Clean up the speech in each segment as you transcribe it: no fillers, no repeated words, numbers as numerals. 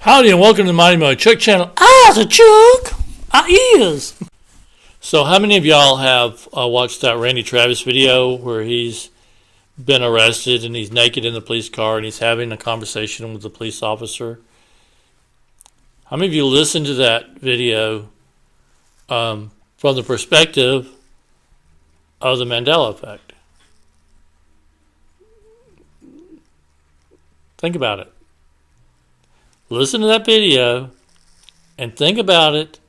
Howdy and welcome to the Mighty Mo Chuck channel. I's a Chuck. I is. So how many of y'all have watched that Randy Travis video where he's been arrested and he's naked in the police car and he's having a conversation with the police officer? How many of you listened to that video from the perspective of the Mandela Effect? Think about it. Listen to that video and think about it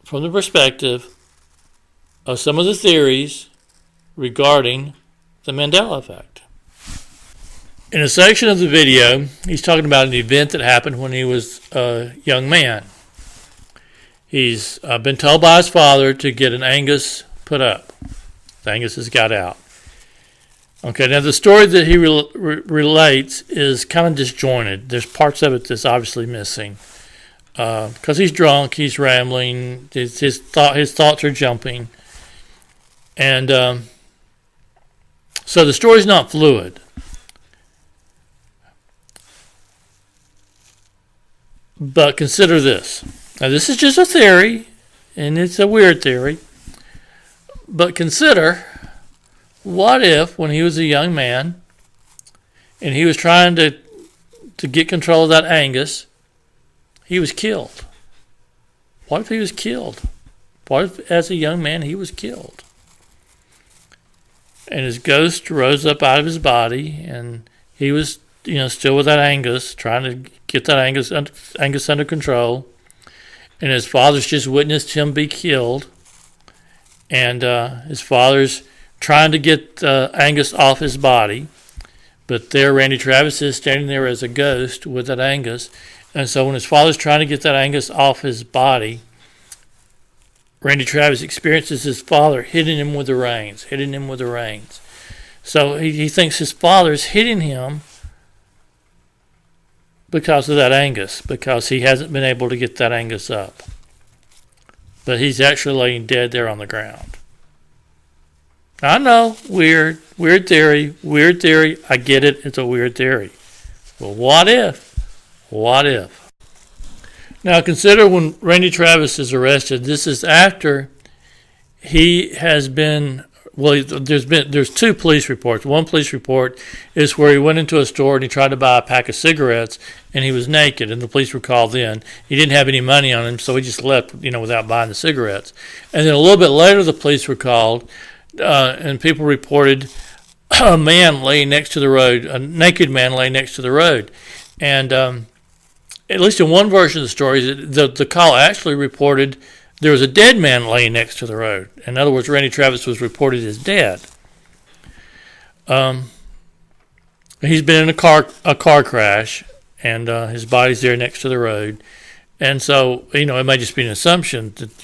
from the perspective of some of the theories regarding the Mandela Effect. In a section of the video, he's talking about an event that happened when he was a young man. He's been told by his father to get an Angus put up. The Angus has got out. Okay, now the story that he relates is kind of disjointed. There's parts of it that's obviously missing. Because he's drunk, he's rambling, his thoughts are jumping. And so the story's not fluid. But consider this. Now this is just a theory, and it's a weird theory. But consider, what if when he was a young man and he was trying to get control of that Angus, he was killed? What if he was killed? What if as a young man he was killed? And his ghost rose up out of his body and he was, still with that Angus, trying to get that Angus under control. And his father's just witnessed him be killed. And his father's trying to get Angus off his body. But there Randy Travis is standing there as a ghost with that Angus. And so when his father's trying to get that Angus off his body, Randy Travis experiences his father hitting him with the reins. So he thinks his father's hitting him because of that Angus, because he hasn't been able to get that Angus up. But he's actually laying dead there on the ground. I know, weird theory. I get it, it's a weird theory. But what if? Now consider when Randy Travis is arrested, this is after he has been, there's two police reports. One police report is where he went into a store and he tried to buy a pack of cigarettes and he was naked and the police were called in. He didn't have any money on him, so he just left, without buying the cigarettes. And then a little bit later the police were called and people reported a man laying next to the road, a naked man laying next to the road. And at least in one version of the story, the call actually reported there was a dead man laying next to the road. In other words, Randy Travis was reported as dead. He's been in a car crash, and his body's there next to the road. And so, it may just be an assumption that,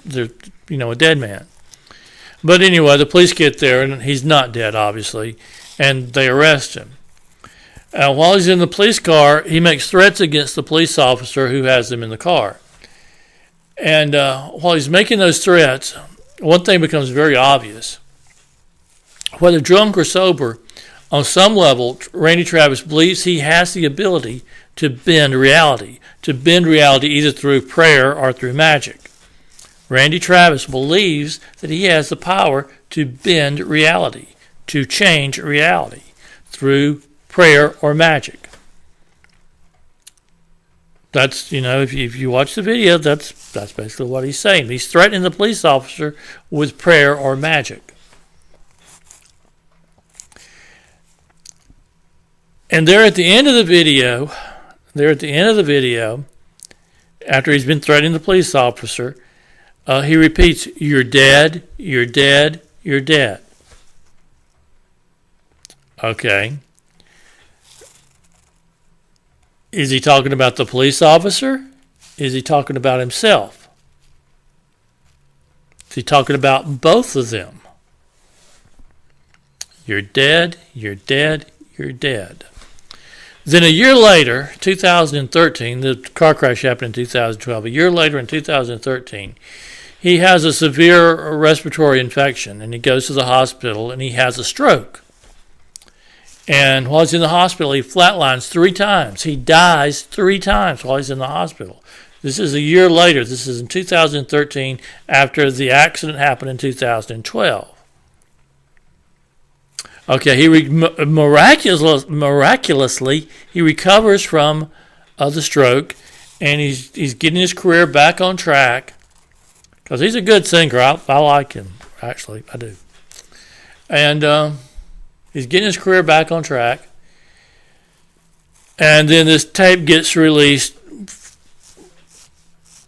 they're, a dead man. But anyway, the police get there, and he's not dead, obviously, and they arrest him. While he's in the police car, he makes threats against the police officer who has him in the car. And while he's making those threats, one thing becomes very obvious. Whether drunk or sober, on some level, Randy Travis believes he has the ability to bend reality either through prayer or through magic. Randy Travis believes that he has the power to bend reality, to change reality through prayer or magic. That's, if you watch the video, that's basically what he's saying. He's threatening the police officer with prayer or magic. And there at the end of the video, after he's been threatening the police officer, he repeats, "You're dead, you're dead, you're dead." Okay. Is he talking about the police officer? Is he talking about himself? Is he talking about both of them? You're dead, you're dead, you're dead. Then a year later, 2013, the car crash happened in 2012. A year later in 2013, he has a severe respiratory infection and he goes to the hospital and he has a stroke. And while he's in the hospital, he flatlines 3 times. He dies 3 times while he's in the hospital. This is a year later. This is in 2013 after the accident happened in 2012. Okay, he miraculously he recovers from the stroke, and he's getting his career back on track because he's a good singer. I like him, actually, I do. And he's getting his career back on track, and then this tape gets released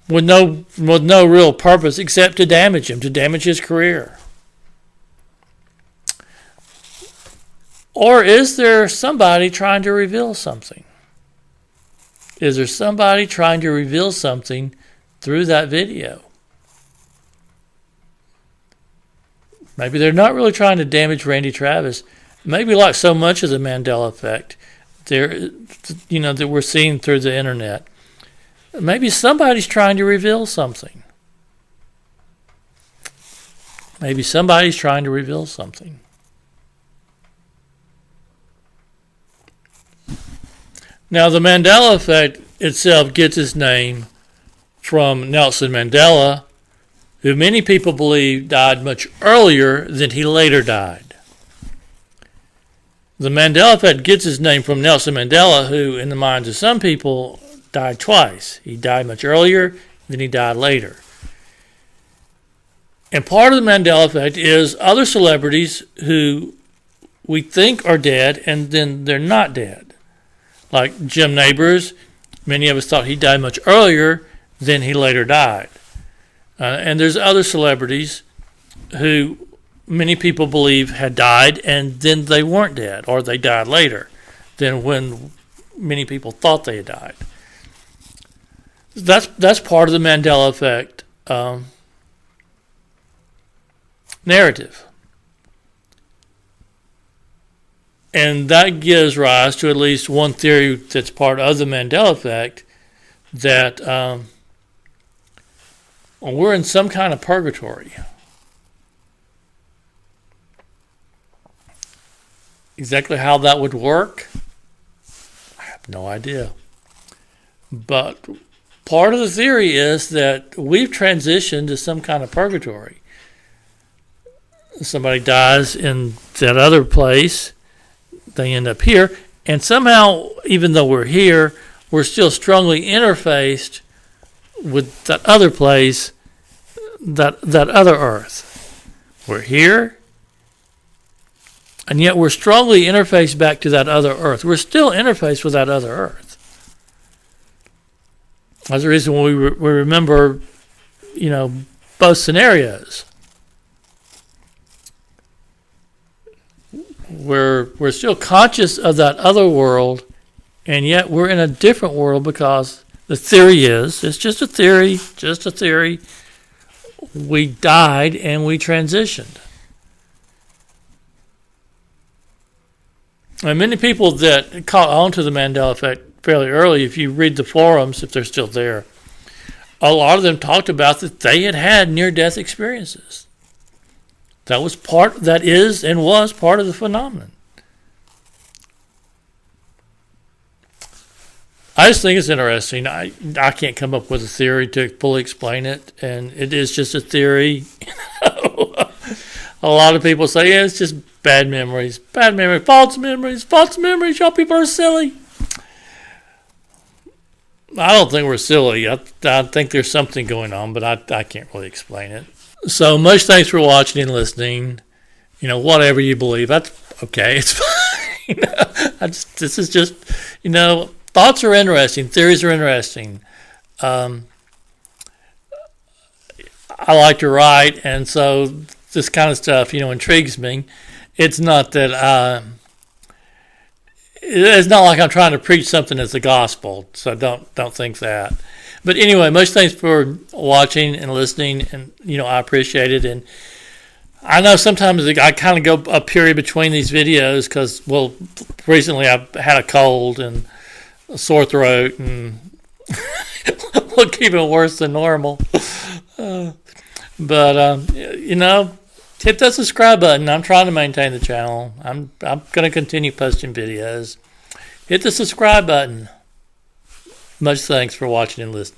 with no real purpose except to damage him, to damage his career. Or is there somebody trying to reveal something? Is there somebody trying to reveal something through that video? Maybe they're not really trying to damage Randy Travis. Maybe like so much of the Mandela Effect, that we're seeing through the internet. Maybe somebody's trying to reveal something. Maybe somebody's trying to reveal something. Now, the Mandela Effect itself gets its name from Nelson Mandela, who many people believe died much earlier than he later died. The Mandela Effect gets its name from Nelson Mandela, who, in the minds of some people, died twice. He died much earlier, then he died later. And part of the Mandela Effect is other celebrities who we think are dead, and then they're not dead. Like Jim Nabors, many of us thought he died much earlier than he later died. And there's other celebrities who many people believe had died and then they weren't dead, or they died later than when many people thought they had died. That's part of the Mandela Effect narrative. And that gives rise to at least one theory that's part of the Mandela Effect, that we're in some kind of purgatory. Exactly how that would work, I have no idea. But part of the theory is that we've transitioned to some kind of purgatory. Somebody dies in that other place, they end up here, and somehow, even though we're here, we're still strongly interfaced with that other place, that other earth. We're here, and yet we're strongly interfaced back to that other earth. We're still interfaced with that other earth. That's the reason we remember, both scenarios. We're still conscious of that other world, and yet we're in a different world because the theory is, it's just a theory, we died and we transitioned. And many people that caught on to the Mandela Effect fairly early, if you read the forums, if they're still there, a lot of them talked about that they had near-death experiences. That is and was part of the phenomenon. I just think it's interesting. I can't come up with a theory to fully explain it, and it is just a theory. A lot of people say, yeah, it's just bad memories, false memories. Y'all people are silly. I don't think we're silly. I think there's something going on, but I can't really explain it. So much thanks for watching and listening. Whatever you believe, that's okay. It's fine. This is just, thoughts are interesting. Theories are interesting. I like to write, and so this kind of stuff, intrigues me. It's not that it's not like I'm trying to preach something as the gospel. So don't think that. But anyway, much thanks for watching and listening, and I appreciate it. And I know sometimes I kind of go a period between these videos because, recently I've had a cold and a sore throat and look even worse than normal. But Hit the subscribe button. I'm trying to maintain the channel. I'm going to continue posting videos. Hit the subscribe button. Much thanks for watching and listening.